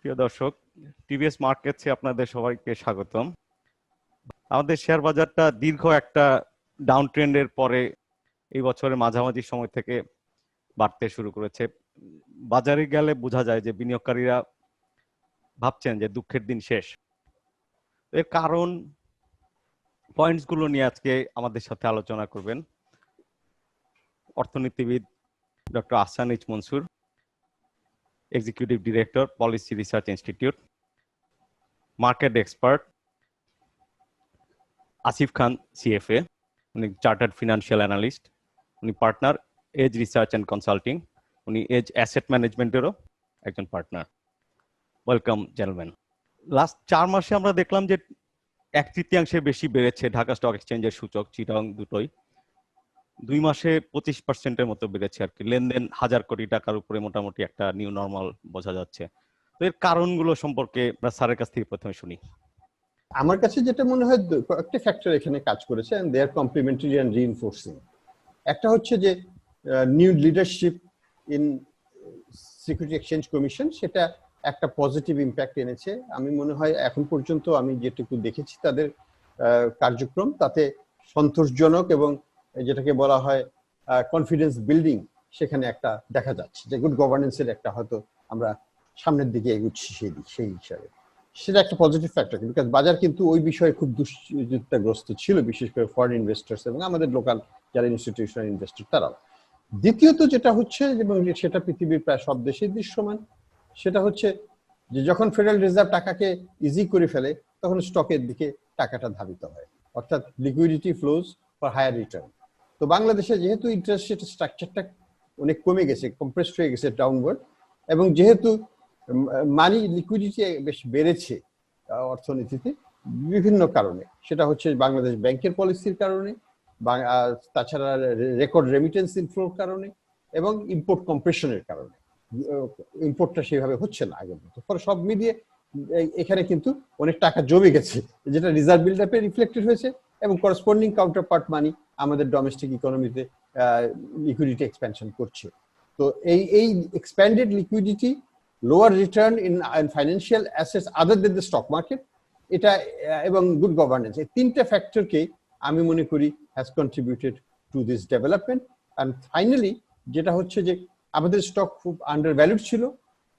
প্রিয় দর্শক, টিভিএস মার্কেটসে আপনাদের সবাইকে স্বাগতম। আমাদের শেয়ার বাজারটা দীর্ঘ একটা ডাউন ট্রেন্ডের পরে এই বছরের মাঝামাঝি সময় থেকে বাড়তে শুরু করেছে। বাজারে গেলে বোঝা যায় যে বিনিয়োগকারীরা ভাবছেন যে দুঃখের দিন শেষ। এর কারণ পয়েন্টস গুলো নিয়ে আজকে আমাদের সাথে আলোচনা করবেন অর্থনীতিবিদ doctor Ahsan H Mansur, executive director, Policy Research Institute, market expert Asif Khan CFA, উনি চার্টার্ড ফিনান্সিয়াল অ্যানালিস্ট, উনি partner Edge Research and Consulting, উনি এজ অ্যাসেট ম্যানেজমেন্টেরও একজন পার্টনার। Welcome gentleman. লাস্ট 4 মাসে আমরা দেখলাম যে 1/3 বেশি বেড়েছে ঢাকা স্টক এক্সচেঞ্জের সূচক, চিটাগং দুটোই। 2 মাসে 25% মতো বেড়েছে আর কি। লেনদেন 1000 কোটি টাকার উপরে মোটামুটি একটা নিউ নর্মাল বোঝা যাচ্ছে। তো এর কারণগুলো সম্পর্কে আমরা স্যারের কাছ থেকে প্রথমে শুনি। আমার কাছে যেটা মনে হয় একটা ফ্যাক্টর এখানে কাজ করেছে, and they are complementary and reinforcing. একটা হচ্ছে যে new leadership in security exchange commission, সেটা একটা পজিটিভ ইম্প্যাক্ট এনেছে। আমি মনে হয় এখন পর্যন্ত আমি যেটুকু দেখেছি তাদের কার্যক্রম, তাতে সন্তোষজনক এবং যেটাকে বলা হয় কনফিডেন্স বিল্ডিং, সেখানে একটা দেখা যাচ্ছে যে গুড গভর্নেন্সের একটা হয়তো আমরা সামনের দিকে এগুচ্ছি সেই হিসাবে। সেটা একটা পজিটিভ ফ্যাক্টর, বিকজ বাজার কিন্তু ওই বিষয়ে খুব দুশ্চিন্তাগ্রস্ত ছিল, বিশেষ করে ফরেন ইনভেস্টার্স এবং আমাদের লোকাল যারা ইনস্টিটিউশনাল ইনভেস্টর তারাও। দ্বিতীয়ত যেটা হচ্ছে, এবং সেটা পৃথিবীর প্রায় সব দেশেই দৃশ্যমান, সেটা হচ্ছে যে যখন ফেডারেল রিজার্ভ টাকাকে ইজি করে ফেলে তখন স্টকের দিকে টাকাটা ধাবিত হয়, অর্থাৎ liquidity flows for higher return. তো বাংলাদেশে যেহেতু ইন্টারেস্ট রেট স্ট্রাকচারটা অনেক কমে গেছে, কম্প্রেসড হয়ে গেছে ডাউনওয়ার্ড, এবং যেহেতু মানি লিকুইডিটি বেশ বেড়েছে অর্থনীতিতে বিভিন্ন কারণে, সেটা হচ্ছে বাংলাদেশ ব্যাংকের পলিসির কারণে, তাছাড়া রেকর্ড রেমিটেন্স ইনফ্লোর কারণে, এবং ইম্পোর্ট কম্প্রেশনের কারণে। ইম্পোর্টটা সেভাবে হচ্ছে না আগের মতো। ফলে সব মিলিয়ে এখানে কিন্তু অনেক টাকা জমে গেছে, যেটা রিজার্ভ বিল্ড আপে রিফ্লেক্টেড হয়েছে, এবং করসপন্ডিং কাউন্টার পার্ট মানি আমাদের ডোমেস্টিক ইকোনমিতে লিকুইডিটি এক্সপ্যানশন করছে। তো এই expanded liquidity, lower return in financial assets other than the stock market, এটা এবং গুড গভর্নেন্স, এই তিনটে ফ্যাক্টরকে আমি মনে করি has contributed to this development. And finally যেটা হচ্ছে যে আমাদের স্টক খুব আন্ডার ভ্যালুড ছিল,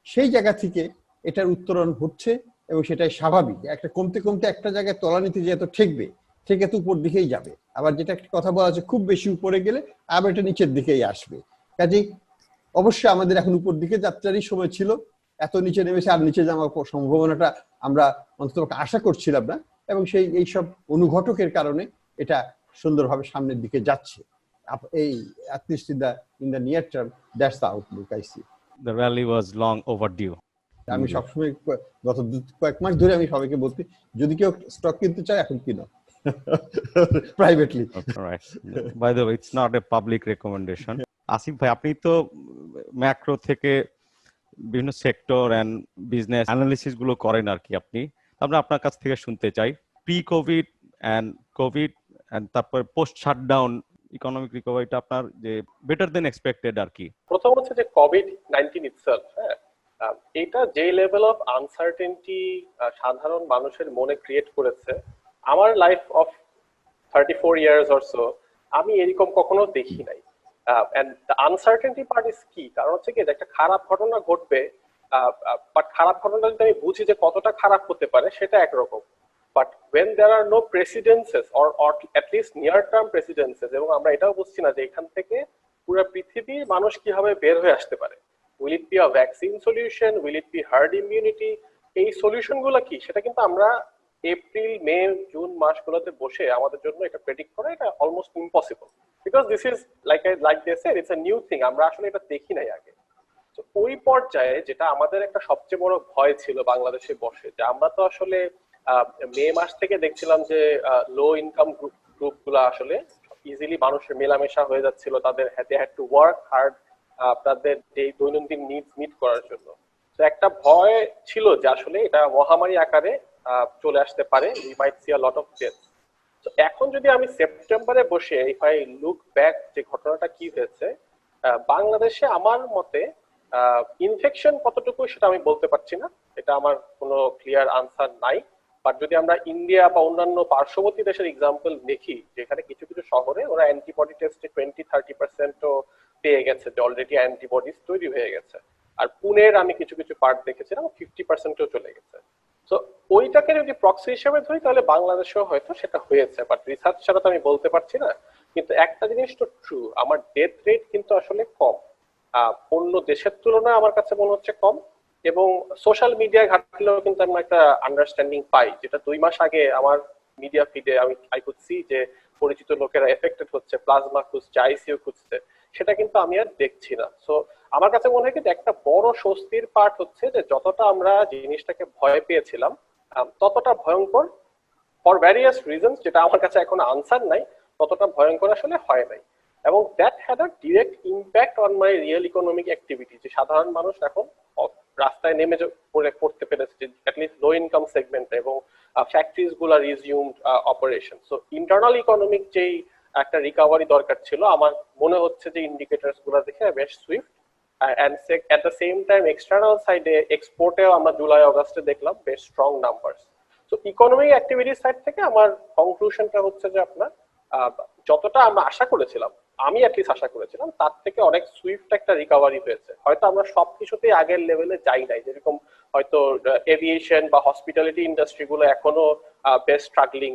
সেই জায়গা থেকে এটার উত্তরণ হচ্ছে, এবং সেটাই স্বাভাবিক। একটা কমতে কমতে একটা জায়গায় তলানিতে যেহেতু ঠেকবে, ঠেকে তো উপর দিকেই যাবে। আবার যেটা একটা কথা বলা আছে, খুব বেশি উপরে গেলে আবার এটা নিচের দিকেই আসবে। কাজেই অবশ্যই আমাদের এখন উপর দিকে যাত্রারই সময় ছিল, এত নিচে নেমেছে আর নিচে যাওয়ার সম্ভাবনাটা আমরা অন্তত আশা করছিলাম না, এবং এইসব অনুঘটকের কারণে এটা সুন্দরভাবে সামনের দিকে যাচ্ছে। এই at least in the near term, that's the outlook I see. The rally was long overdue. আমি সবসময় গত কয়েক মাস ধরে আমি সবাইকে বলছি, যদি কেউ স্টক কিনতে চায় এখন কিনো privately. By the way, it's not a public recommendation. Asif ভাই, আপনি তো ম্যাক্রো থেকে বিভিন্ন সেক্টর এন্ড বিজনেস অ্যানালিসিস গুলো করেন আর কি। আমরা আপনার কাছ থেকে শুনতে চাই pre COVID and COVID and তারপর পোস্ট শাটডাউন ইকোনমিক রিকভারিটা আপনার যে বেটার দেন এক্সপেক্টেড আর কি। প্রথম হচ্ছে যে কোভিড-19 ইটসেলফ, এটা যে লেভেল অফ আনসার্টেনটি সাধারণ মানুষের মনে ক্রিয়েট করেছে, আমার life of 34 years or so আমি এরকম কখনো দেখি নাই। and the uncertainty part is key, কারণ হচ্ছে কি একটা খারাপ ঘটনা ঘটবে, বাট খারাপ ঘটনাটা যদি আমি বুঝি যে কতটা খারাপ হতে পারে সেটা একরকম, but when there are no precedences or at least near term precedences, এবং আমরা এটাও বুঝছি না যে এখান থেকে পুরো পৃথিবীর মানুষ কিভাবে বের হয়ে আসতে পারে, will it be a vaccine solution, will it be herd immunity, এই সলিউশন গুলো কি সেটা কিন্তু আমরা এপ্রিল মে জুন মাসগুলোতে বসে আমাদের জন্য এটা প্রেডিক্ট করা এটা almost impossible, because this is like they said, it's a new thing, আমরা আসলে এটা দেখি নাই আগে। তো ওই পর্যায়ে যেটা আমাদের একটা সবচেয়ে বড় ভয় ছিল বাংলাদেশে বসে, যে আমরা তো আসলে মে মাস থেকে দেখছিলাম যে লো ইনকাম গ্রুপগুলো আসলে ইজিলি মানুষের মেলামেশা হয়ে যাচ্ছিল, তাদের they had to work hard তাদের এই দৈনন্দিন নিডস মিট করার জন্য। তো একটা ভয় ছিল যে আসলে এটা মহামারী আকারে চলে আসতে পারে, we might see a lot of deaths. তো এখন যদি আমি সেপ্টেম্বরে বসে if I look back যে ঘটনাটা কি হয়েছে বাংলাদেশে, আমার মতে ইনফেকশন কতটুকু সেটা আমি বলতে পারছি না, এটা আমার কোনো ক্লিয়ার আনসার নাই। বাট যদি আমরা ইন্ডিয়া বা অন্যান্য পার্শ্ববর্তী দেশের এক্সাম্পল দেখি, যেখানে কিছু কিছু শহরে ওরা অ্যান্টিবডি টেস্টে 20-30% পেয়ে গেছে, যে অলরেডি অ্যান্টিবডিজ তৈরি হয়ে গেছে। আর পুনের আমি কিছু কিছু পার্ট দেখেছিলাম 50%ও চলে গেছে। তো ওইটাকে যদি প্রক্সি হিসেবে ধরি তাহলে বাংলাদেশেও হয়তো সেটা হয়েছে, বাট রিসার্চ ছাড়া তো আমি বলতে পারছি না। কিন্তু একটা জিনিস তো ট্রু, আমার ডেথ রেট কিন্তু আসলে কম, অন্য দেশের তুলনায় আমার কাছে মনে হচ্ছে কম। এবং সোশ্যাল মিডিয়ায় ঘাটলেও কিন্তু আমি একটা আন্ডারস্ট্যান্ডিং পাই, যেটা 2 মাস আগে আমার মিডিয়া ফিডে আমি আই কুড সি যে পরিচিত লোকেরা এফেক্টেড হচ্ছে, প্লাজমা খুঁজছে, আইসিইউ খুঁজছে, সেটা কিন্তু আমি আর দেখছি না। সো আমার কাছে মনে হয় কিন্তু একটা বড় স্বস্তির পার্ট হচ্ছে যে যতটা আমরা জিনিসটাকে ভয় পেয়েছিলাম ততটা ভয়ঙ্কর ফর ভ্যারিয়াস রিজনস, যেটা আমার কাছে এখন আনসার নাই, ততটা ভয়ঙ্কর আসলে হয় নাই। এবং that had a direct impact on my real economic activity, যে সাধারণ মানুষ এখন রাস্তায় নেমে পড়তে পেরেছে, অ্যাটলিস্ট লো ইনকাম সেগমেন্ট, এবং ফ্যাক্টরিজ গুলা রিজিউমড অপারেশন। সো ইন্টারনাল ইকোনমিক যেই একটা রিকভারি দরকার ছিল, আমার মনে হচ্ছে যে ইন্ডিকেটরস গুলা দেখে বেশ Swift. And at the same time external সাইডে এক্সপোর্টেও আমরা জুলাই অগাস্টে দেখলাম বেশ স্ট্রং নাম্বারস। তো ইকোনমিক অ্যাক্টিভিটির সাইড থেকে আমার কনক্লুশনটা হচ্ছে যে আপনার যতটা আমরা আশা করেছিলাম, আমি অ্যাটলিস্ট আশা করেছিলাম, তার থেকে অনেক সুইফট একটা রিকভারি হয়েছে। হয়তো আমরা সবকিছুতেই আগের লেভেলে যাই নাই, যেরকম হয়তো এভিয়েশন বা হসপিটালিটি ইন্ডাস্ট্রি গুলো এখনো বেশ স্ট্রাগলিং,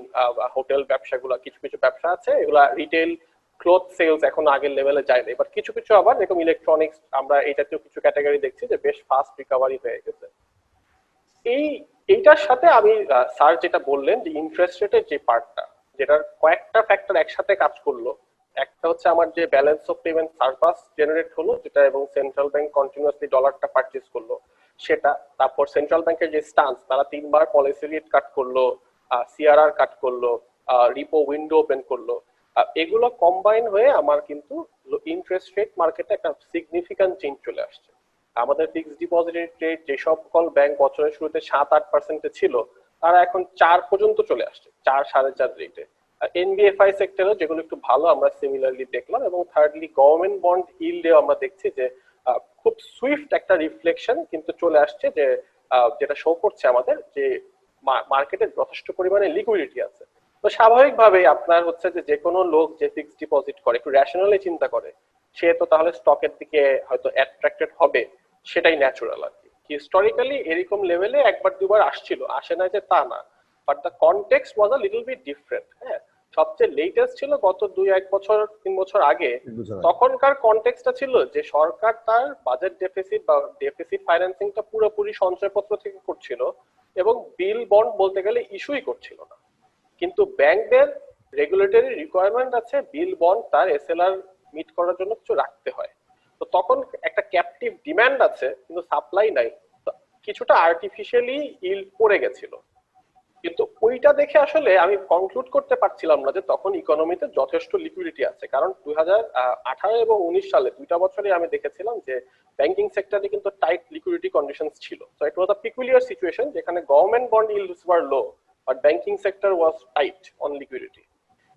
হোটেল ব্যবসাগুলো, কিছু কিছু ব্যবসা আছে এগুলা রিটেল ক্লোথ সেলস এখন আগের লেভেলে যায় না। এবার কিছু কিছু আবার যেরকম ইলেকট্রনিক্স, আমরা এই জাতীয় কিছু ক্যাটাগরি দেখছি যে বেশ ফাস্ট রিকভারি হয়ে গেছে। এইটার সাথে আমি স্যার যেটা বললেন যে ইন্টারেস্ট রেটের যে পার্টটা, যেটার কয়েকটা ফ্যাক্টর একসাথে কাজ করলো। একটা হচ্ছে আমার যে balance of payment surplus generate হলো, যেটা এবং সেন্ট্রাল ব্যাংক কন্টিনিউয়াসলি ডলারটা পারচেজ করলো সেটা। তারপর সেন্ট্রাল ব্যাংকের যে স্টান্স, তারা 3বার পলিসি রেট কাট করলো, সিআরআর কাট করলো, রিপো উইন্ডো ওপেন করলো। এগুলো কম্বাইন হয়ে আমার কিন্তু ইন্টারেস্ট রেট মার্কেটে একটা সিগনিফিক্যান্ট চেঞ্জ চলে আসছে। আমাদের ফিক্সড ডিপোজিটের রেট যে সকল ব্যাংক বছরের শুরুতে 7-8% ছিল, তারা এখন 4 পর্যন্ত চলে আসছে, 4-4.5 রেটে। এনবিএফআই সেক্টরে যেগুলো একটু ভালো আমরা সিমিলারলি দেখলাম। এবং থার্ডলি গভর্নমেন্ট বন্ড ইল্ডেও আমরা দেখছি যে খুব সুইফট একটা রিফ্লেকশন কিন্তু চলে আসছে, যে যেটা শো করছে আমাদের যে মার্কেটে যথেষ্ট পরিমাণে লিকুইডিটি আছে। তো স্বাভাবিকভাবেই আপনার হচ্ছে যে কোনো লোক যে ফিক্সড ডিপোজিট করে, একটু রেশনালি চিন্তা করে, সে তো তাহলে স্টকের দিকে হয়তো অ্যাট্রাক্টেড হবে, সেটাই ন্যাচুরাল আর কি। হিস্টোরিক্যালি এরকম লেভেলে একবার দুবার আসছিল, আসে না যে তা না, but the context was a little bit different. হ্যাঁ, সবচেয়ে লেটেস্ট ছিল গত 2-1 বছর 3 বছর আগে। তখনকার কনটেক্সটটা ছিল যে সরকার তার বাজেট ডেফিসিট বা ডেফিসিট ফাইন্যান্সিংটা পুরোপুরি সঞ্চয়পত্র থেকে করছিল, এবং বিল বন্ড বলতে গেলে ইস্যুই করছিল না। কিন্তু ব্যাংকদের রেগুলেটরি রিকোয়ারমেন্ট আছে, বিল বন্ড তার এসএলআর মিট করার জন্য কিছু রাখতে হয়। তো তখন একটা ক্যাপটিভ ডিমান্ড আছে কিন্তু সাপ্লাই নাই, কিছুটা আর্টিফিশিয়ালি ইল্ড পড়ে গেছিল। কিন্তু ওইটা দেখে আসলে আমি কনক্লুড করতে পারছিলাম না যে তখন ইকোনমিতে যথেষ্ট লিকুইডিটি আছে। কারণ 2018 এবং 19 সালে 2টা বছরই আমি দেখেছিলাম যে ব্যাংকিং সেক্টরে কিন্তু টাইট লিকুইডিটি কন্ডিশনস ছিল। So it was a peculiar situation, যেখানে government bond yields were low but banking sector was tight on liquidity.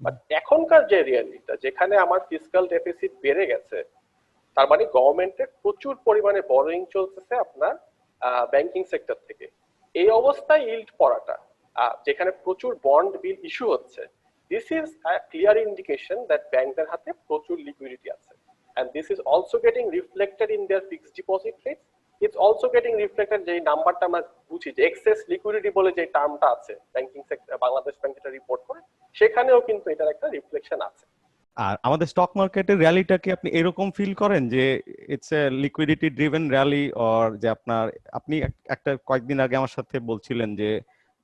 But এখনকার যে রিয়ালিটিটা, যেখানে আমার ফিসকাল ডেফিসিট বেড়ে গেছে, তার মানে গভর্নমেন্টের প্রচুর পরিমাণে বরোইং চলতেছে আপনার ব্যাংকিং সেক্টর থেকে। এই অবস্থায় ইল্ড পড়াটা, যেখানে প্রচুর বন্ড বিল ইস্যু হচ্ছে, this is a clear indication that ব্যাংকদের হাতে প্রচুর লিকুইডিটি আছে, and this is also getting reflected in their fixed deposit rates. It's also getting reflected যে নাম্বারটা আমরা বুঝি যে এক্সেস লিকুইডিটি বলে যে টার্মটা আছে ব্যাংকিং সেক্টর, বাংলাদেশ ব্যাংক যেটা রিপোর্ট করে, সেখানেও কিন্তু এটার একটা রিফ্লেকশন আছে। আর আমাদের স্টক মার্কেটের র্যালিটাকে আপনি এরকম ফিল করেন যে it's a liquidity driven rally, or যে আপনি একটা কয়েকদিন আগে আমার সাথে বলছিলেন যে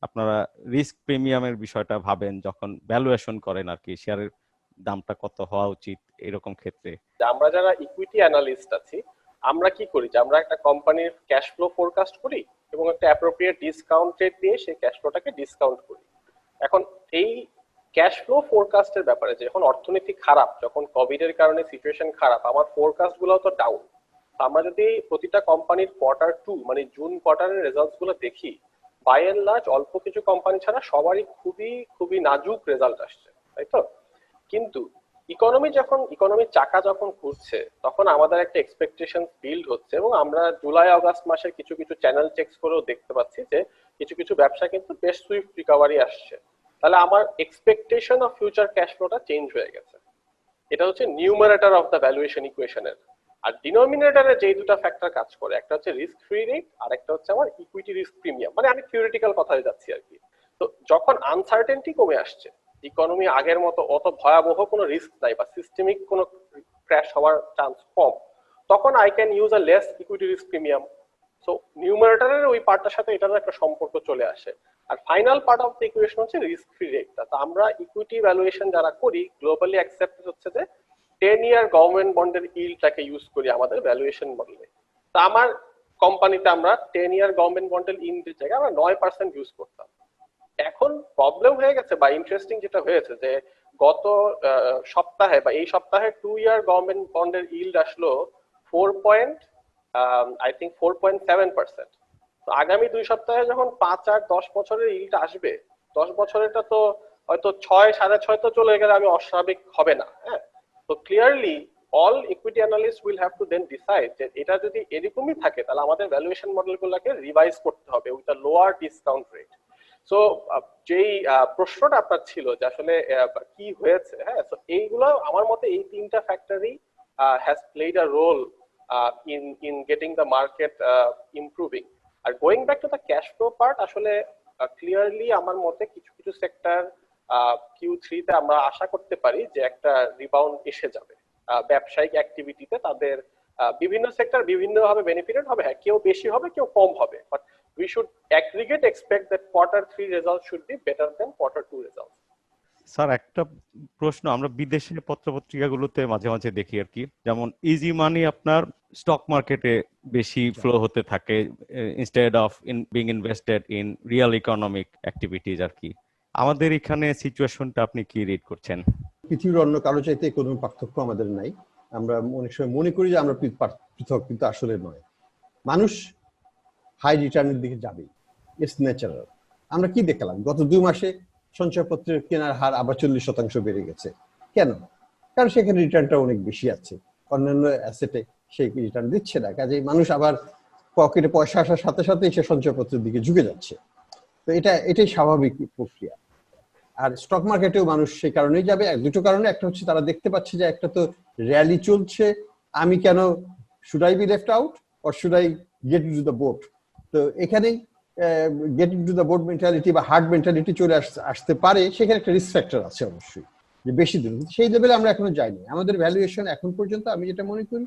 আপনারা রিস্ক প্রিমিয়ামের বিষয়টা ভাবেন যখন ভ্যালুয়েশন করেন আর কি, শেয়ারের দামটা কত হওয়া উচিত এরকম ক্ষেত্রে। আমরা যারা ইকুইটি অ্যানালিস্ট আছি, আমরা কি করি যে আমরা একটা কোম্পানির ক্যাশ ফ্লো ফোরকাস্ট করি এবং একটা অ্যাপ্রোপ্রিয়েট ডিসকাউন্ট রেট দিয়ে সেই ক্যাশ ফ্লোটাকে ডিসকাউন্ট করি। এখন এই ক্যাশ ফ্লো ফোরকাস্টের ব্যাপারে, যখন অর্থনীতি খারাপ, যখন কোভিড এর কারণে সিচুয়েশন খারাপ, আমার ফোরকাস্ট গুলো তো ডাউন। আমরা যদি প্রতিটা কোম্পানির Q2 মানে জুন কোয়ার্টারের রেজাল্টস গুলো দেখি, বাই এন্ড লার্জ অল্প কিছু কোম্পানি ছাড়া সবারই খুবই খুবই নাজুক রেজাল্ট আসছে, তাই তো? কিন্তু ইকোনমির চাকা যখন ঘুরছে তখন আমাদের একটা এক্সপেকটেশন বিল্ড হচ্ছে, এবং আমরা জুলাই আগস্ট মাসের কিছু কিছু চ্যানেল চেকস করেও দেখতে পাচ্ছি যে কিছু কিছু ব্যবসা কিন্তু বেশ সুইফট রিকভারি আসছে। তাহলে আমার এক্সপেকটেশন অফ ফিউচার ক্যাশ ফ্লোটা চেঞ্জ হয়ে গেছে। এটা হচ্ছে নিউমারেটর অফ দ্য ভ্যালুয়েশন ইকুয়েশনের। আর ডিনোমিনেটরে যেই দুটো ফ্যাক্টর কাজ করে, একটা হচ্ছে রিস্ক ফ্রি রেট আর একটা হচ্ছে আমার ইকুইটি রিস্ক প্রিমিয়াম, মানে আমি থিওরিটিক্যাল কথায় যাচ্ছি আর কি। তো যখন আনসার্টেনটি কমে আসছে, ইকোনমি আগের মতো অত ভয়াবহ কোনো রিস্ক নাই বা সিস্টেমিক কোনো ক্র্যাশ হওয়ার চান্স কম, তখন I can use a less equity risk premium. So নিউমারেটরের ওই পার্টটার সাথে এটার একটা সম্পর্ক চলে আসে। আর final part of the equation হচ্ছে রিস্ক ফ্রি রেটটা। তো আমরা ইকুইটি ভ্যালুয়েশন যারা করি, গ্লোবালি অ্যাকসেপ্টেড হচ্ছে যে 10-year গভর্নমেন্ট বন্ডের ইল্ডটাকে ইউজ করি আমাদের ভ্যালুয়েশন মডেলে। তো আমার কোম্পানিতে আমরা 10-year গভর্নমেন্ট বন্ডের ইল্ডের জায়গায় আমরা 9% ইউজ করতাম। এখন প্রবলেম হয়ে গেছে বা ইন্টারেস্টিং যেটা হয়েছে যে গত সপ্তাহে বা এই সপ্তাহে 2-year গভর্নমেন্ট বন্ডের ইল্ড আসলো 4.7%। তো আগামী 2 সপ্তাহে যখন 5 আর 10 বছরের ইল্ড আসবে, 10 বছরেরটা তো হয়তো 6-6.5 তো চলে গেলে আমি অস্বাভাবিক হবে না। হ্যাঁ, তো clearly all equity analyst will have to then decide যে এটা যদি এরকমই থাকে তাহলে আমাদের ভ্যালুয়েশন মডেলগুলোকে রিভাইজ করতে হবে with a lower discount rate. So যেই প্রশ্নটা আপনার ছিল যে আসলে কি হয়েছে, হ্যাঁ, তো এইগুলো আমার মতে এই তিনটা ফ্যাক্টরই has played a role in getting the market improving. আর going back to the cash flow part, আসলে ক্লিয়ারলি আমার মতে কিছু কিছু সেক্টর Q3 তে আমরা আশা করতে পারি যে একটা রিবাউন্ড এসে যাবে। ব্যবসায়িক অ্যাক্টিভিটিতে তাদের বিভিন্ন সেক্টর বিভিন্নভাবে বেনিফিটেড হবে, হ্যাঁ, কেউ বেশি হবে কেউ কম হবে, but we should aggregate expect that Q3 results should be better than Q2 results. Sir, একটা প্রশ্ন, আমরা বিদেশি পত্রপত্রিকাগুলোতে মাঝে মাঝে দেখি আর কি, যেমন ইজি মানি আপনার স্টক মার্কেটে বেশি ফ্লো হতে থাকে instead of being invested in real economic activities আর কি। আমাদের এখানে সিচুয়েশনটা আপনি কি রিড করছেন? পৃথিবীর অন্য কারো চাইতে কোনো পার্থক্য আমাদের নাই। আমরা অনেক সময় মনে করি যে আমরা পৃথক, কিন্তু আসলে নয়। মানুষ হাই রিটার্নের দিকে যাবে, ইটস ন্যাচারাল। আমরা কি দেখলাম গত 2 মাসে সঞ্চয়পত্রের কেনার হার আবার 40% বেড়ে গেছে। কেন? কারণ সেখানে রিটার্নটা অনেক বেশি আছে, অন্যান্য অ্যাসেটে সেই রিটার্ন দিচ্ছে না। কাজেই মানুষ আবার পকেটে পয়সা আসার সাথে সাথে সে সঞ্চয়পত্রের দিকে ঝুঁকে যাচ্ছে। তো এটাই স্বাভাবিক প্রক্রিয়া। আর স্টক মার্কেটেও মানুষ সেই কারণেই যাবে, দুটো কারণে। একটা হচ্ছে তারা দেখতে পাচ্ছে যে একটা তো র্যালি চলছে, আমি কেন should I be left out or should I get into the boat. তো এখানেই gate into the boat mentality বা হার্ড মেন্টালিটি চলে আসতে পারে। সেখানে একটা রিস্ক ফ্যাক্টর আছে অবশ্যই, যে বেশি দূর সেই লেভেলে আমরা এখনো যাইনি। আমাদের ভ্যালুয়েশন এখন পর্যন্ত আমি যেটা মনে করি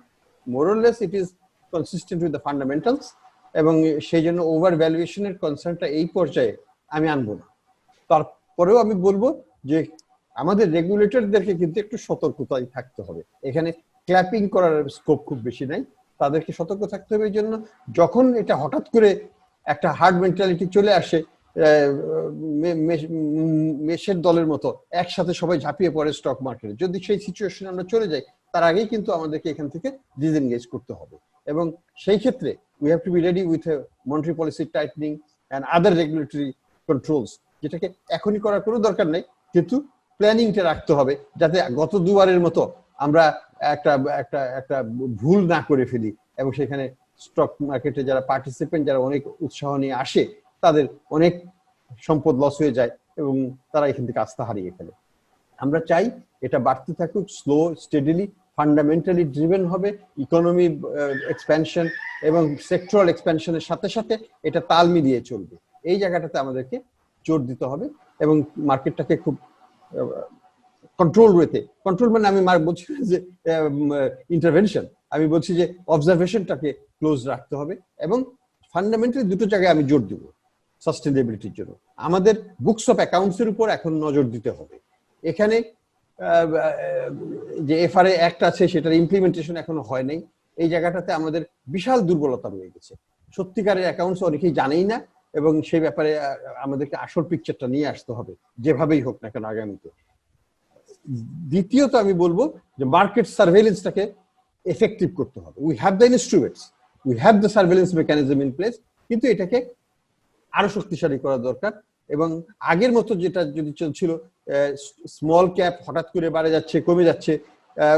more or less it is consistent with the fundamentals, এবং সেই জন্য ওভার ভ্যালুয়েশনের কনসার্নটা এই পর্যায়ে আমি আনবো না। তারপরেও আমি বলবো যে আমাদের রেগুলেটরদেরকে কিন্তু একটু সতর্কতায় থাকতে হবে। এখানে ক্ল্যাপিং করার স্কোপ খুব বেশি নাই, তাদেরকে সতর্ক থাকতে হবে। এই জন্য যখন এটা হঠাৎ করে একটা হার্ড মেন্টালিটি চলে আসে, মেষের দলের মতো একসাথে সবাই ঝাঁপিয়ে পড়ে স্টক মার্কেটে, যদি সেই সিচুয়েশনে আমরা চলে যাই, তার আগেই কিন্তু আমাদেরকে এখান থেকে ডিসএনগেজ করতে হবে। এবং সেই ক্ষেত্রে we have to be ready with monetary policy tightening and other regulatory controls, যেটাকে এখনই করার কোনো দরকার নেই, কিন্তু প্ল্যানিংটা রাখতে হবে যাতে গত 2 বারের মতো আমরা একটা ভুল না করে ফেলি, এবং সেখানে স্টক মার্কেটে যারা পার্টিসিপেন্ট, যারা অনেক উৎসাহ নিয়ে আসে, তাদের অনেক সম্পদ লস হয়ে যায় এবং তারা এখান থেকে আস্থা হারিয়ে ফেলে। আমরা চাই এটা বাড়তে থাকুক, স্লো স্টেডিলি, ফান্ডামেন্টালি ড্রিভেন হবে। ইকোনমি এক্সপ্যানশন এবং সেক্টরাল এক্সপ্যানশনের সাথে সাথে এটা তাল মিলিয়ে চলবে। এই জায়গাটাতে আমাদেরকে জোর দিতে হবে এবং মার্কেটটাকে খুব কন্ট্রোল ওয়েতে, কন্ট্রোল মানে আমি বলছি যে ইন্টারভেনশন, আমি বলছি যে অবজারভেশনটাকে ক্লোজ রাখতে হবে। এবং ফান্ডামেন্টালি দুটো জায়গায় আমি জোর দিব সাস্টেনেবিলিটির জন্য। আমাদের বুকস অফ অ্যাকাউন্টস এর উপর এখন নজর দিতে হবে। এখানে যে এফআরএ অ্যাক্ট আছে সেটার ইমপ্লিমেন্টেশন এখনো হয় নাই। এই জায়গাটাতে আমাদের বিশাল দুর্বলতা রয়ে গেছে। সত্যিকারের অ্যাকাউন্টস অনেকেই জানেই না, এবং সেই ব্যাপারে আমাদেরকে আসল পিকচারটা নিয়ে আসতে হবে যেভাবেই হোক না কেন আগামীতে। দ্বিতীয়ত আমি বলবো যে মার্কেট সার্ভেলেন্সটাকে এফেক্টিভ করতে হবে। We have the instruments, we have the surveillance mechanism in place, কিন্তু এটাকে আরো শক্তিশালী করা দরকার। এবং আগের মতো যেটা যদি চলছিল স্মল ক্যাপ হঠাৎ করে বাড়ে যাচ্ছে, কমে যাচ্ছে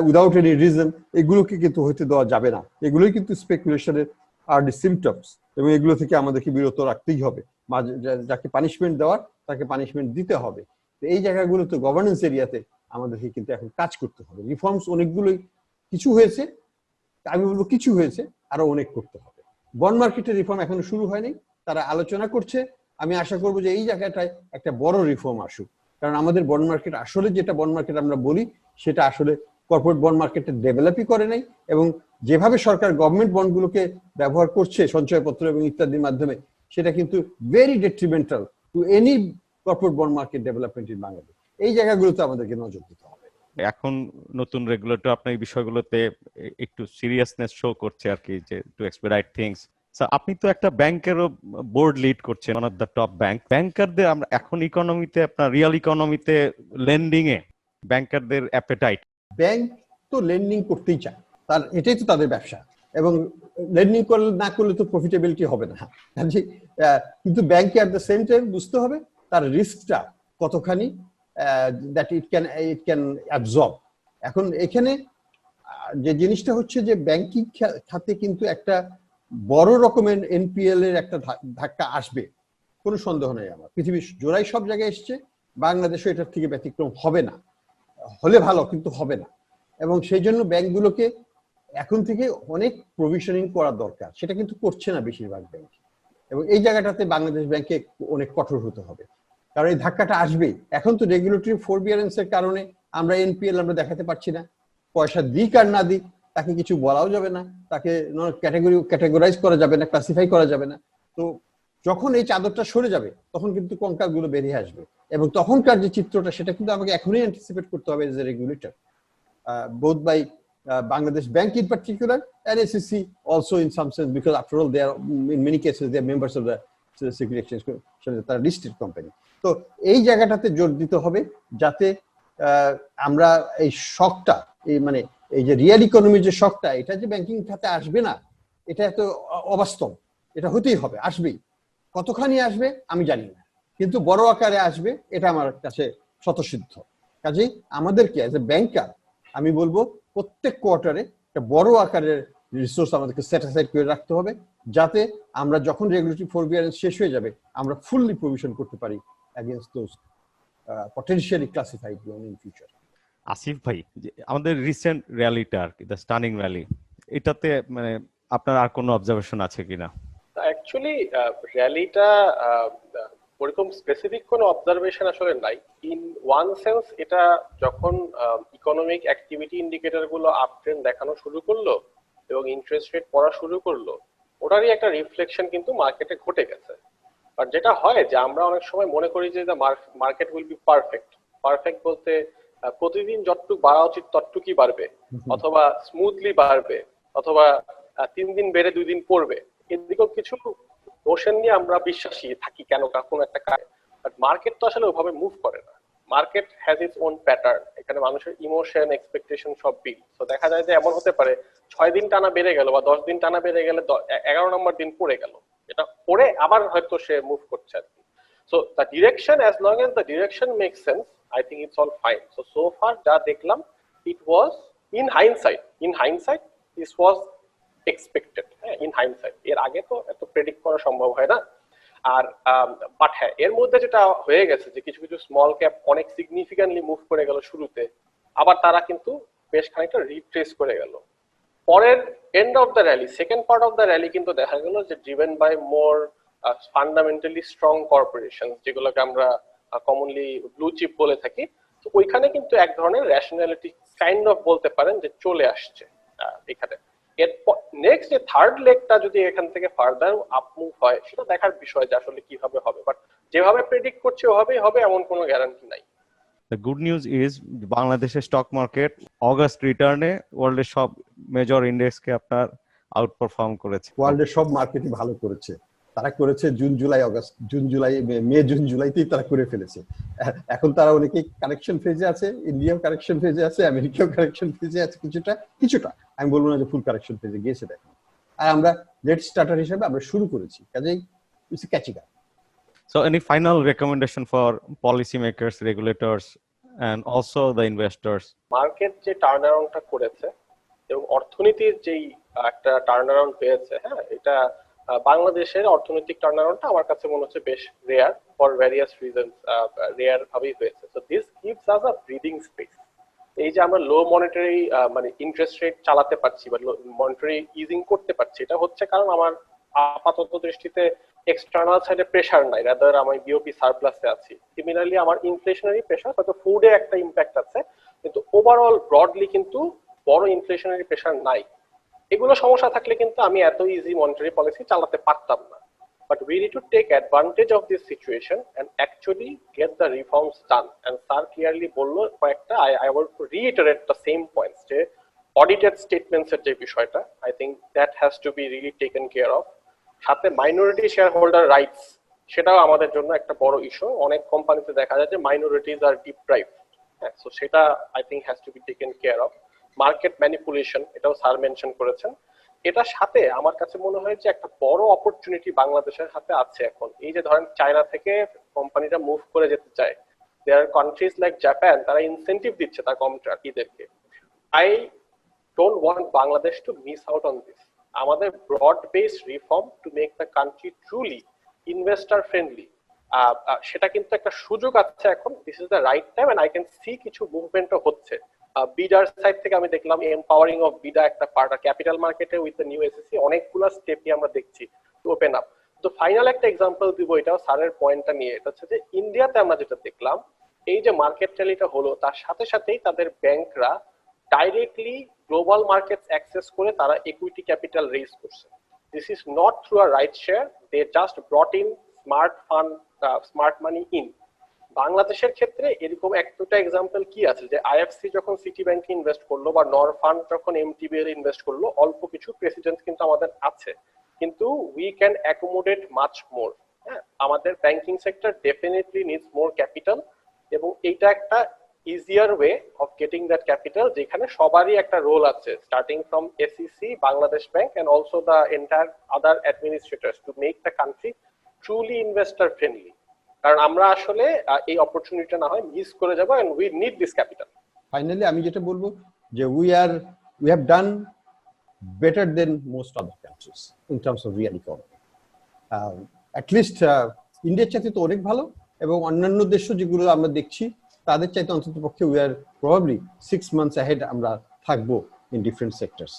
উইদাউট এনি রিজন, এগুলোকে কিন্তু হইতে দেওয়া যাবে না। এগুলোই কিন্তু স্পেকুলেশনের আর দি সিমটমস, এবং এগুলো থেকে আমাদেরকে বিরত রাখতেই হবে। যাকে পানিশমেন্ট দেওয়ার তাকে পানিশমেন্ট দিতে হবে। তো এই জায়গাগুলোতে গভর্নেন্স এরিয়াতে আমাদেরকে কিন্তু এখন কাজ করতে হবে। রিফর্মস অনেকগুলোই, কিছু হয়েছে, আমি বলবো কিছু হয়েছে, আরো অনেক করতে হবে। বন্ড মার্কেটের রিফর্ম এখনো শুরু হয়নি, তারা আলোচনা করছে। আমি আশা করবো যে এই জায়গাটায় একটা বড় রিফর্ম আসুক, কারণ আমাদের বন্ড মার্কেট আসলে যেটা বন্ড মার্কেট আমরা বলি সেটা আসলে কর্পোরেট বন্ড মার্কেটে ডেভেলপই করে নাই, এবং যেভাবে সরকার গভর্নমেন্ট বন্ডগুলোকে ব্যবহার করছে সঞ্চয়পত্র এবং ইত্যাদির মাধ্যমে, সেটা কিন্তু very detrimental to any corporate bond market development in Bangladesh. এই জায়গাগুলোতে আমাদেরকে নজর দিতে হবে। এখন নতুন রেগুলেটর আপনার এই বিষয়গুলোতে একটু সিরিয়াসনেস শো করছে আর কি, যে টু এক্সপেডিট থিংস। আপনি তো একটা ব্যাংকেরও বোর্ড লিড করছেন, one of the top bank. ব্যাংকারদের আমরা এখন ইকোনমিতে, আপনার রিয়েল ইকোনমিতে লেন্ডিং এ ব্যাংকারদের অ্যাপেটাইট। ব্যাংক তো লেন্ডিং করতেই চায়, তার এটাই তো তাদের ব্যবসা, এবং লেন্ডিং করলে না করলে তো প্রফিটেবিলিটি হবে না। কিন্তু ব্যাংকে অ্যাট দ্য সেম টাইম বুঝতে হবে তার রিস্কটা কতখানি দ্যাট ইট ক্যান অ্যাবজর্ব। এখন এখানে যে জিনিসটা হচ্ছে যে ব্যাংকিং খাতে কিন্তু একটা বড় রকমের এনপিএল এর একটা ধাক্কা আসবে, কোনো সন্দেহ নেই আমার। পৃথিবীর জোড়াই সব জায়গায় এসছে, বাংলাদেশও এটার থেকে ব্যতিক্রম হবে না। হলে ভালো, কিন্তু হবে না। এবং সেই জন্য ব্যাংকগুলোকে এখন থেকে অনেক প্রভিশনিং করা দরকার, সেটা কিন্তু করছে না বেশিরভাগ ব্যাংক। এবং এই জায়গাটাতে বাংলাদেশ ব্যাংকে অনেক কঠোর হতে হবে, কারণ এই ধাক্কাটা আসবেই। এখন তো রেগুলেটরি ফরবিয়ারেন্সের কারণে আমরা এনপিএল আমরা দেখাতে পারছি না। পয়সা দিক আর না দিক তাকে কিছু বলাও যাবে না, তাকে ক্যাটেগরাইজ করা যাবে না, ক্লাসিফাই করা যাবে না। তো যখন এই চাদরটা সরে যাবে তখন কিন্তু কঙ্কালগুলো বেরিয়ে আসবে, এবং তখনকার যে চিত্রটা সেটা কিন্তু আমাকে এখনই অ্যান্টিসিপেট করতে হবে as a regulator, both by Bangladesh Bank in particular and SEC also in some sense, because after all they are in many cases they are members of the Security Exchange Commission, তারা listed company. তো এই জায়গাটাতে জোর দিতে হবে যাতে আমরা এই শকটা, এই মানে এই যে রিয়েল ইকোনমির যে শকটা, এটা যে ব্যাংকিং খাতে আসবে না, এটা এত অবাস্তব। এটা হতেই হবে, আসবেই। কতখানি আসবে আমি জানি না, কিন্তু বড় আকারে আসবে এটা আমার কাছে স্বতঃসিদ্ধ। কাজেই আমাদেরকে অ্যাজ এ ব্যাংকার আমি বলবো প্রত্যেক কোয়ার্টারে একটা বড় আকারের রিসোর্স আমাদেরকে সেট অ্যাসাইড করে রাখতে হবে, যাতে আমরা যখন রেগুলেটরি ফরবিয়ারেন্স শেষ হয়ে যাবে আমরা ফুললি প্রভিশন করতে পারি against those potentially classified loan in future. Asif ভাই, আমাদের রিসেন্ট র্যালিটা আর কি, দ্য স্টানিং র্যালি, এটাতে মানে আপনার আর কোনো অবজারভেশন আছে কিনা? অ্যাকচুয়ালি র্যালিটা ওরকম স্পেসিফিক কোনো অবজারভেশন আসলে নাই। ইন ওয়ান সেন্স এটা যখন ইকোনমিক অ্যাক্টিভিটি ইন্ডিকেটর গুলো আপ ট্রেন্ড দেখানো শুরু করলো এবং ইন্টারেস্ট রেট পড়া শুরু করলো, ওটারই একটা রিফ্লেকশন কিন্তু মার্কেটে ঘটে গেছে। আর যেটা হয় যে আমরা অনেক সময় মনে করি যে market will be perfect. Perfect বলতে প্রতিদিন যতটুকু বাড়া উচিত ততটুকুই বাড়বে, অথবা স্মুথলি বাড়বে, অথবা 3 দিন বেড়ে 2 দিন পড়বে, এদিকেও কিছু নোশন নিয়ে আমরা বিশ্বাসী থাকি কেন কোনো একটা কাজে। বাট মার্কেট তো আসলে ওভাবে মুভ করে না। Market has its own pattern. এখানে মানুষের ইমোশন, এক্সপেকটেশন সব বিল। তো দেখা যায় যে এমন হতে পারে 6 দিন টানা বেড়ে গেল বা 10 দিন টানা বেড়ে গেলে 11 নম্বর দিন পড়ে গেল, এটা পড়ে আবার হয়তো সে মুভ করছে আর কি। So the direction, as long as the direction makes sense, I think it's all fine. So far যা দেখলাম, it was in hindsight this was expected. হ্যাঁ, ইন হাইন্ডসাইট। এর আগে তো এত প্রেডিক্ট করা সম্ভব হয় না। আর বাট হ্যাঁ, এর মধ্যে যেটা হয়ে গেছে যে কিছু কিছু স্মল ক্যাপ অনেক সিগনিফিক্যান্টলি মুভ করে গেল শুরুতে, আবার তারা কিন্তু বেশ খানিকটা রিট্রেস করে গেল। পরের end of the rally, second part of the rally কিন্তু দেখা গেল যে driven by more fundamentally strong corporation, যেগুলোকে আমরা কমনলি ব্লু চিপ বলে থাকি। তো ওইখানে কিন্তু এক ধরনের রেশনালিটি কাইন্ড অফ বলতে পারেন যে চলে আসছে এখানে। এরপর নেক্সট যে থার্ড লেগটা যদি এখান থেকে ফার্দার আপ মুভ হয়, সেটা দেখার বিষয় যে আসলে কিভাবে হবে। বাট যেভাবে প্রেডিক্ট করছে ওভাবেই হবে এমন কোনো গ্যারান্টি নাই। The good news is বাংলাদেশের স্টক মার্কেট অগাস্ট রিটার্নে ওয়ার্ল্ডের সব মেজর ইন্ডেক্সকে আপনার আউটপারফর্ম করেছে। ওয়ার্ল্ডের সব মার্কেটই ভালো করেছে। তারা করেছে জুন জুলাইতেই তারা করে ফেলেছে। এখন তারা অনেকেই কারেকশন ফেজে আছে, ইন্ডিয়াও কারেকশন ফেজে আছে, আমেরিকাও কারেকশন ফেজে আছে, কিছুটা আমি বলবো না যে ফুল কারেকশন ফেজে গিয়েছে দেখো। আর আমরা লেট স্টার্টার হিসেবে আমরা শুরু করেছি, কাজেই it's catching up. So any final recommendation for policymakers, regulators, and also the investors? Market যে টার্ন অ্যারাউন্ডটা করেছে এবং অর্থনীতির যেই একটা টার্ন অ্যারাউন্ড হয়েছে, হ্যাঁ, এটা বাংলাদেশের অর্থনৈতিক টার্ন অ্যারাউন্ডটা আমার কাছে মনে হচ্ছে বেশ rare for various reasons, rare ভাবেই হয়েছে। So this gives us a breathing space. এই যে আমরা লো মনিটারি মানে ইন্টারেস্ট রেট চালাতে পারছি বা মনিটারি ইজিং করতে পারছি, এটা হচ্ছে কারণ আমার আপাতত দৃষ্টিতে এক্সটার্নাল সাইডে প্রেসার নাই, রাদার আমি বিওপি সারপ্লাসে আছি। সিমিলারলি আমার ইনফ্লেশনারি প্রেসার, হয়তো ফুডে একটা ইম্প্যাক্ট আছে, কিন্তু ওভারঅল ব্রডলি কিন্তু বড় ইনফ্লেশনারি প্রেসার নাই। এগুলো সমস্যা থাকলে কিন্তু আমি এত ইজি মনিটারি পলিসি চালাতে পারতাম না। But we need to take advantage of this situation and actually get the reforms done. And Sir clearly বললো কয়েকটা, I want to reiterate the same points, যে audited statements এর যে বিষয়টা, I think that has to be really taken care of. সাথে minority share holder rights, সেটাও আমাদের জন্য একটা বড় ইস্যু। অনেক কোম্পানিতে দেখা যায় যে মাইনরিটিজ আর ডিপ্রাইভ, হ্যাঁ, সো সেটা I think has to be taken care of. Market manipulation, এটাও স্যার মেনশন করেছেন। এটার সাথে আমার কাছে মনে হয় যে একটা বড় অপরচুনিটি বাংলাদেশের হাতে আছে এখন। এই যে ধরেন চায়না থেকে কোম্পানিটা মুভ করে যেতে চায়, there are countries like Japan, তারা ইনসেন্টিভ দিচ্ছে তার কোম্পানিদেরকে। I don't want Bangladesh to miss out on this. আমাদের broad based reform to make the country truly investor friendly, সেটা কিন্তু একটা সুযোগ আছে এখন। This is the right time and I can see কিছু মুভমেন্টও হচ্ছে। বিডার সাইড থেকে আমি দেখলাম এম্পাওয়ারিং অফ বিডা একটা পার্ট, ক্যাপিটাল মার্কেটে উইথ দ্য নিউ এসএসসি অনেকগুলো স্টেপই আমরা দেখছি টু ওপেন আপ। তো ফাইনাল একটা এক্সাম্পল দিব, এটাও স্যারের পয়েন্টটা নিয়ে। এটা হচ্ছে যে ইন্ডিয়াতে আমরা যেটা দেখলাম, এই যে মার্কেট র্যালিটা হলো, তার সাথে সাথেই তাদের ব্যাংকরা ডাইরেক্টলি গ্লোবাল মার্কেটস অ্যাক্সেস করে তারা ইকুইটি ক্যাপিটাল রেজ করছে। This is not through a right share, they just brought in smart fund, smart money in. বাংলাদেশের ক্ষেত্রে এরকম একটা এক্সাম্পল কি আছে, যে আইএফসি যখন সিটি ব্যাংকে ইনভেস্ট করলো বা নর ফান্ড যখন এমটিবিএল ইনভেস্ট করলো, অল্প কিছু প্রেসিডেন্ট কিন্তু আমাদের আছে, কিন্তু we can accommodate much more. হ্যাঁ, আমাদের banking sector definitely needs more capital, এবং এইটা একটা easier way of getting that capital, যেখানে সবারই একটা রোল আছে, starting from ACC, Bangladesh Bank and also the entire other administrators to make the country truly investor friendly. কারণ আমরা আসলে এই অপরচুনিটিটা না হয় মিস করে যাবো, and we need this capital. Finally আমি যেটা বলবো যে we have done better than most other countries in terms of real economy. At least ইন্ডিয়ার চাইতে তো অনেক ভালো, এবং অন্যান্য দেশও যেগুলো আমরা দেখছি তাদের চাইতে অন্তত পক্ষে we are probably 6 months ahead আমরা থাকবো in different sectors.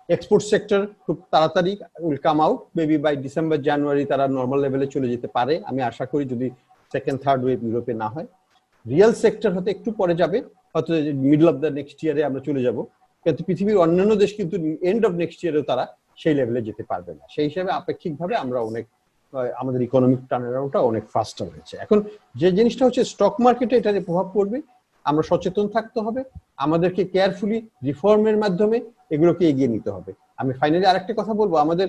Export sector খুব তাড়াতাড়ি will come out, maybe by December January তারা নর্মাল লেভেলে চলে যেতে পারে, আমি আশা করি, যদি সেকেন্ড থার্ড ওয়েভ ইউরোপে না হয়। রিয়েল সেক্টর হয়তো একটু পরে যাবে, হয়তো মিডল অফ দ্য নেক্সট ইয়ারে আমরা চলে যাব, কিন্তু পৃথিবীর অন্যান্য দেশ কিন্তু এন্ড অফ নেক্সট ইয়ারেও তারা সেই লেভেলে যেতে পারবে না। সেই হিসাবে আপেক্ষিকভাবে আমরা অনেক, আমাদের ইকোনমিক টার্নারাউন্ডটা অনেক ফাস্টার হয়েছে। এখন যে জিনিসটা হচ্ছে স্টক মার্কেটে এটার প্রভাব পড়বে, আমরা সচেতন থাকতে হবে, আমাদেরকে কেয়ারফুলি রিফর্মের মাধ্যমে এগুলোকে এগিয়ে নিতে হবে। আমি ফাইনালি আরেকটা কথা বলবো, আমাদের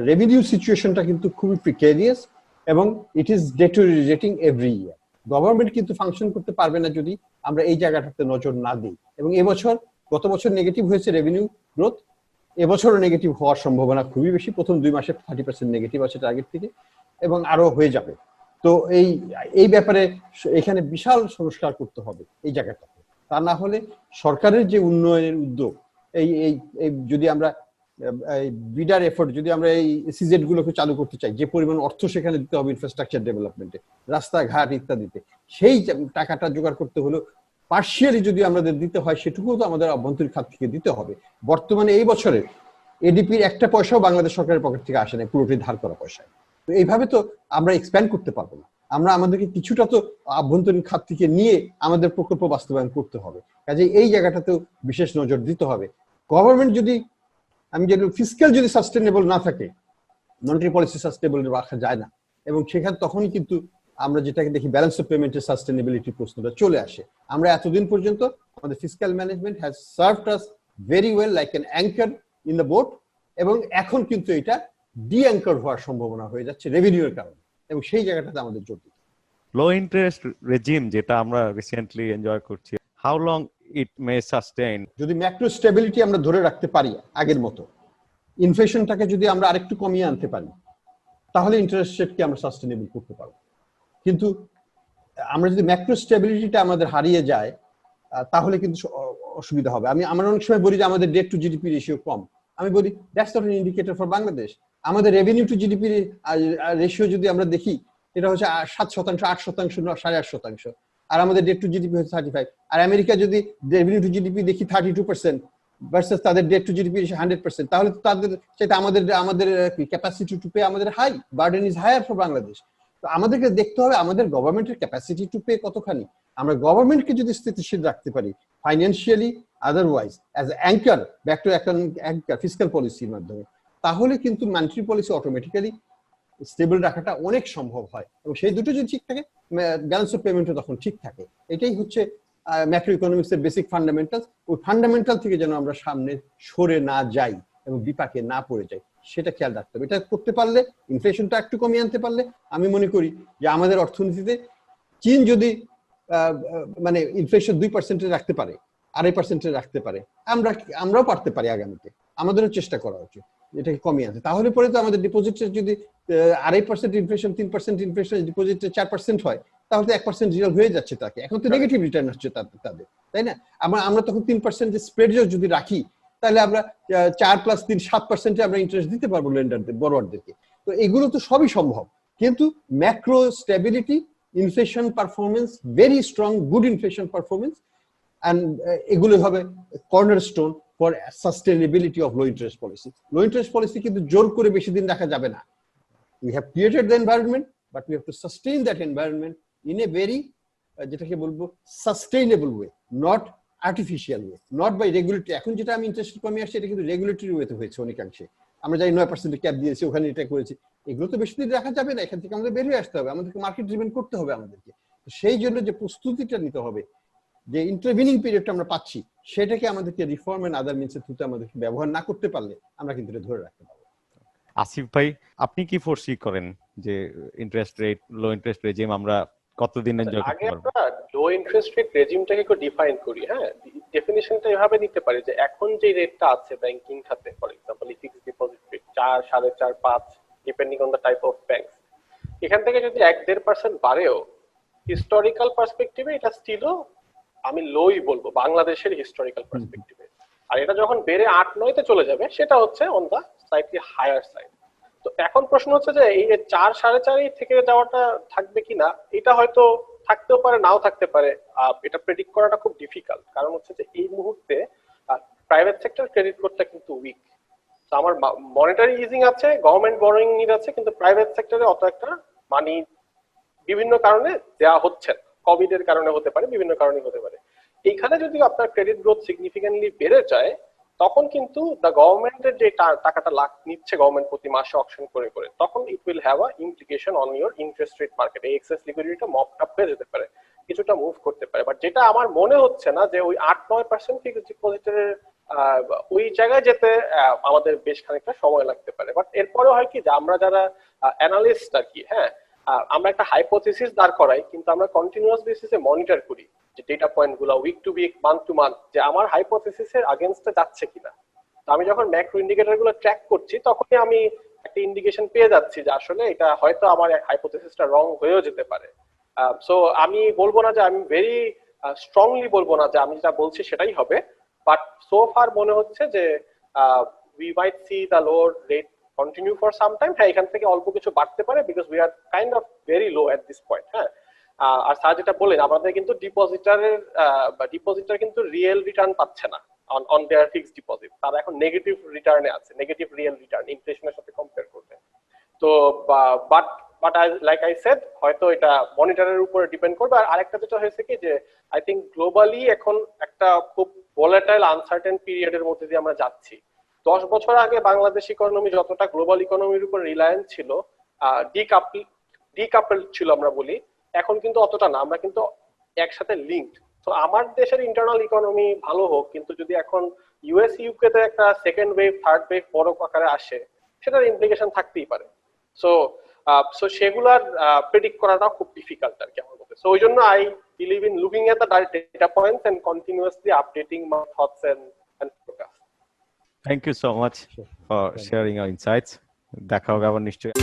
রেভিনিউ সিচুয়েশনটা কিন্তু খুবই প্রিকেরিয়াস এবং it is deteriorating every year. Government কিন্তু ফাংশন করতে পারবে না যদি আমরা এই জায়গাটাতে নজর না দিই। এবং গত বছর নেগেটিভ হয়েছে রেভিনিউ গ্রোথ, এবছরও নেগেটিভ হওয়ার সম্ভাবনা খুবই বেশি। প্রথম 2 মাসে 30% নেগেটিভ আছে টার্গেট থেকে, এবং আরো হয়ে যাবে। তো এই ব্যাপারে এখানে বিশাল সংস্কার করতে হবে এই জায়গাটাতে। তা না হলে সরকারের যে উন্নয়নের উদ্যোগ, এই যদি আমরা বিডার এফোর্ট, যদি আমরা এই সিজেড গুলোকে চালু করতে চাই, যে পরিমাণ অর্থ সেখানে দিতে হবে ইনফ্রাস্ট্রাকচার ডেভেলপমেন্টে, রাস্তাঘাট ইত্যাদিতে, সেই টাকাটা জোগাড় করতে হলো পার্শিয়ালি যদি আমাদের দিতে হয়, সেটুকুও তো আমাদের অভ্যন্তরীণ খাত থেকে দিতে হবে। বর্তমানে এই বছরে এডিপির একটা পয়সাও বাংলাদেশ সরকারের পকেট থেকে আসে না, পুরোটাই ধার করা পয়সায়। তো এইভাবে তো আমরা এক্সপ্যান্ড করতে পারবো না। আমাদেরকে কিছুটা তো আভ্যন্তরীণ খাত থেকে নিয়ে আমাদের প্রকল্প বাস্তবায়ন করতে হবে। কাজে এই জায়গাটাতেও বিশেষ নজর দিতে হবে। গভর্নমেন্ট যদি, আমি যেটা ফিসক্যাল যদি সাস্টেনেবল না থাকে, মনিটারি পলিসি সাস্টেনেবল রাখা যায় না, এবং সেখানে তখনই কিন্তু আমরা যেটাকে দেখি ব্যালেন্স অফ পেমেন্টের সাস্টেনেবিলিটি প্রশ্নটা চলে আসে। আমরা এতদিন পর্যন্ত আমাদের fiscal management has served us very well like an anchor in the boat, এবং এখন কিন্তু এটা ডি অ্যাঙ্কার হওয়ার সম্ভাবনা হয়ে যাচ্ছে রেভিনিউর কারণে, এবং সেই জায়গাটাতে আমাদের জোর দিতে হবে। লো ইন্টারেস্ট রেজিম যেটা আমরা রিসেন্টলি এনজয় করছি, how long it May sustain? যদি ম্যাক্রো স্টেবিলিটি আমরা ধরে রাখতে পারি আগের মতো, ইনফ্লেশনটাকে যদি আমরা আরেকটু কমিয়ে আনতে পারি, তাহলে ইন্টারেস্ট রেটকে আমরা সাস্টেনেবল করতে পারবো। কিন্তু আমরা যদি ম্যাক্রো স্টেবিলিটিটা আমাদের হারিয়ে যায় তাহলে কিন্তু অসুবিধা হবে। আমরা অনেক সময় বলি যে আমাদের ডেট টু জিডিপি রেশিও কম। আমি বলি that's not an indicator for Bangladesh. আমাদের রেভিনিউ টু জিডিপি রেশিও যদি আমরা দেখি, এটা হচ্ছে 7%, 8%, 8.5%, আর আমাদের ডেট টু জিডিপি হচ্ছে 35। আর আমেরিকা যদি রেভিনিউ টু জিডিপি দেখি 32% ভার্সেস তাদের ডেট টু জিডিপি রেশিও 100%, তাহলে তো তাদের সেটা আমাদের ক্যাপাসিটি টু পে আমাদের high, burden is higher for Bangladesh. তো আমাদেরকে দেখতে হবে আমাদের গভর্নমেন্টের ক্যাপাসিটি টু পে কতখানি। আমরা গভর্নমেন্টকে যদি স্থিতিশীল রাখতে পারি financially, otherwise as anchor, back to anchor fiscal পলিসির মাধ্যমে, তাহলে কিন্তু মনিটারি পলিসি অটোমেটিক্যালি স্টেবল রাখাটা অনেক সম্ভব হয়। এবং সেই দুটো যদি ঠিক থাকে, ব্যালেন্স অফ পেমেন্টও তখন ঠিক থাকে। এটাই হচ্ছে ম্যাক্রো ইকোনমিক্সের বেসিক ফান্ডামেন্টাল। ওই ফান্ডামেন্টাল থেকে যেন আমরা সামনে সরে না যাই এবং বিপাকে না পড়ে যাই, সেটা খেয়াল রাখতে হবে। এটা করতে পারলে, ইনফ্লেশনটা একটু কমিয়ে আনতে পারলে, আমি মনে করি যে আমাদের অর্থনীতিতে চীন যদি মানে ইনফ্লেশন 2% রাখতে পারে, 2.5% রাখতে পারে, আমরাও পারতে পারি আগামীতে। আমাদেরও চেষ্টা করা উচিত এটাকে কমিয়ে আনতে। তাহলে পরে তো আমাদের ডিপোজিটের যদি 2.5% ইনফ্লেশন, 3% ইনফ্লেশন, ডিপোজিটে 4% হয়, তাহলে তো 1% রিয়াল হয়ে যাচ্ছে তাকে। এখন তো নেগেটিভ রিটার্ন আসছে তাদের, তাই না? আমরা তখন 3% স্প্রেড যদি রাখি, তাহলে আমরা 4 + 3 7% আমরা ইন্টারেস্ট দিতে পারবো লেন্ডারদের, বড়োয়ারদেরকে। তো এগুলো তো সবই সম্ভব, কিন্তু macro stability, inflation performance, very strong good inflation performance, and এগুলো হবে cornerstone for sustainability of low interest policy. Low interest policy কিন্তু জোর করে বেশি দিন রাখা যাবে না। We have created the environment, but we have to sustain that environment in a very যেটাকে বলবো sustainable way, not artificial way, not by regulatory. এখন যেটা আমি ইন্টারেস্ট কমে আসছে, এটা কিন্তু রেগুলেটরি ওয়েতে হয়েছে অনেকাংশে। আমরা যাই 9% ক্যাপ দিয়েছি, ওখানে এটা করেছি, এগুলো তো বেশি দিন রাখা যাবে না। এখান থেকে আমাদের বের হয়ে আসতে হবে, আমাদেরকে মার্কেট ড্রিভেন করতে হবে আমাদেরকে। সেই জন্য যে প্রস্তুতিটা নিতে হবে, যে ইন্টারভিনিং পিরিয়ডটা আমরা পাচ্ছি, সেটাকে আমাদেরকে রিফর্ম এন্ড আদার মিনসের থ্রুতে আমাদেরকে ব্যবহার না করতে পারলে আমরা কিন্তু এটা ধরে রাখতে পারবো। আসিফ ভাই, আপনি কি ফোরসি করেন যে ইন্টারেস্ট রেট, লো ইন্টারেস্ট রেজিম আমরা কতদিন এনজয় করতে আগে পারবো? আমরা লো ইন্টারেস্ট রেট রেজিমটাকে একটু ডিফাইন করি। হ্যাঁ, ডেফিনিশনটা এভাবে নিতে পারি যে এখন যে রেটটা আছে ব্যাংকিং খাতে, for example fixed deposit rate 4, 4.5, 5 depending on the type of bank, এখান থেকে যদি 1-1.5% বাড়েও, হিস্টোরিক্যাল পার্সপেক্টিভে এটা স্টিলও আমি লোই বলবো বাংলাদেশের হিস্টোরিক্যাল পার্সপেক্টিভে। আর এটা যখন বেড়ে 8-9-তে চলে যাবে, সেটা হচ্ছে on the slightly higher side. তো এখন প্রশ্ন হচ্ছে যে এই 4, 4.5 থেকে যাওয়াটা থাকবে কিনা, এটা হয়তো থাকতেও পারে, নাও থাকতে পারে। এটা প্রেডিক্ট করাটা খুব ডিফিকাল্ট, কারণ হচ্ছে যে এই মুহূর্তে প্রাইভেট সেক্টর ক্রেডিট করতে কিন্তু উইক। তো আমার মনিটারি ইজিং আছে, গভর্নমেন্ট বরোইং নিড আছে, কিন্তু প্রাইভেট সেক্টরে অত একটা মানি বিভিন্ন কারণে দেওয়া হচ্ছে, কোভিড এর কারণে হতে পারে, বিভিন্ন কারণে হতে পারে। এইখানে যদি আপনার ক্রেডিট গ্রোথ সিগনিফিকেন্টলি বেড়ে যায়, তখন কিন্তু দ্য গভর্নমেন্টের যে টাকাটা নিচ্ছে গভর্নমেন্ট প্রতি মাসে অকশন করে করে, তখন it will have a implication on your interest rate market. এই এক্সেস লিকুইডিটিটা মপড আপ হয়ে যেতে পারে, কিছুটা মুভ করতে পারে। বাট যেটা আমার মনে হচ্ছে না যে ওই 8-9% ফিক্সড ডিপোজিটের ওই জায়গায় যেতে আমাদের বেশ খানিকটা সময় লাগতে পারে। বাট এরপরে হয় কি যে আমরা যারা অ্যানালিস্ট আর কি, হ্যাঁ, আমরা একটা হাইপোথিসিস দাঁড় করাই, কিন্তু আমরা কন্টিনিউয়াস বেসিসে মনিটর করি যে ডেটা পয়েন্ট গুলো week to week, month to month, যে আমার হাইপোথিসিসের আগেনস্টে যাচ্ছে কিনা। তো আমি যখন ম্যাক্রো ইন্ডিকেটর গুলো ট্র্যাক করছি, তখনই আমি একটা ইন্ডিকেশন পেয়ে যাচ্ছি যে আসলে এটা হয়তো আমার হাইপোথিসিসটা রং হয়েও যেতে পারে। সো আমি বলবো না যে, আমি ভেরি স্ট্রংলি বলবো না যে আমি যেটা বলছি সেটাই হবে, বাট সো ফার মনে হচ্ছে যে we might C the lower rate continue for some time. হ্যাঁ, এখান থেকে অল্প কিছু বাড়তে পারে, because we are kind of very low at this point. হ্যাঁ, আর স্যার যেটা বললেন, আমাদের কিন্তু ডিপোজিটার কিন্তু রিয়েল রিটার্ন পাচ্ছে না অন দেয়ার ফিক্সড ডিপোজিট। তারা এখন নেগেটিভ রিটার্নে আছে, নেগেটিভ রিয়েল রিটার্ন ইনফ্লেশনের সাথে কম্পেয়ার করতে। তো বাট লাইক আই সেড, হয়তো এটা মনিটরের উপরে ডিপেন্ড করবে। আর আরেকটা যেটা হয়েছে কি যে আই থিঙ্ক গ্লোবালি এখন একটা খুব ভোলাটাইল আনসার্টেন পিরিয়ডের মধ্যে দিয়ে আমরা যাচ্ছি। 10 বছর আগে বাংলাদেশ ইকোনমি যতটা গ্লোবাল ইকোনমির উপর রিলায়েন্স ছিল, ডিকাপল ছিল আমরা বলি, এখন কিন্তু অতটা না, আমরা কিন্তু একসাথে লিঙ্কড। তো আমার দেশের ইন্টারনাল ইকোনমি ভালো হোক, কিন্তু যদি এখন ইউএস ইউকে তে একটা সেকেন্ড ওয়েভ, থার্ড ওয়েভ বড় আকারে আসে, সেটার ইমপ্লিকেশন থাকতেই পারে। সো সেগুলার প্রেডিক্ট করাটা খুব ডিফিকাল্ট আর কি আমার মতে। সো ওই জন্য I believe in looking at the data points and continuously updating my thoughts and forecast. Thank you so much for sharing our insights. দেখা হবে আবার নিশ্চয়ই।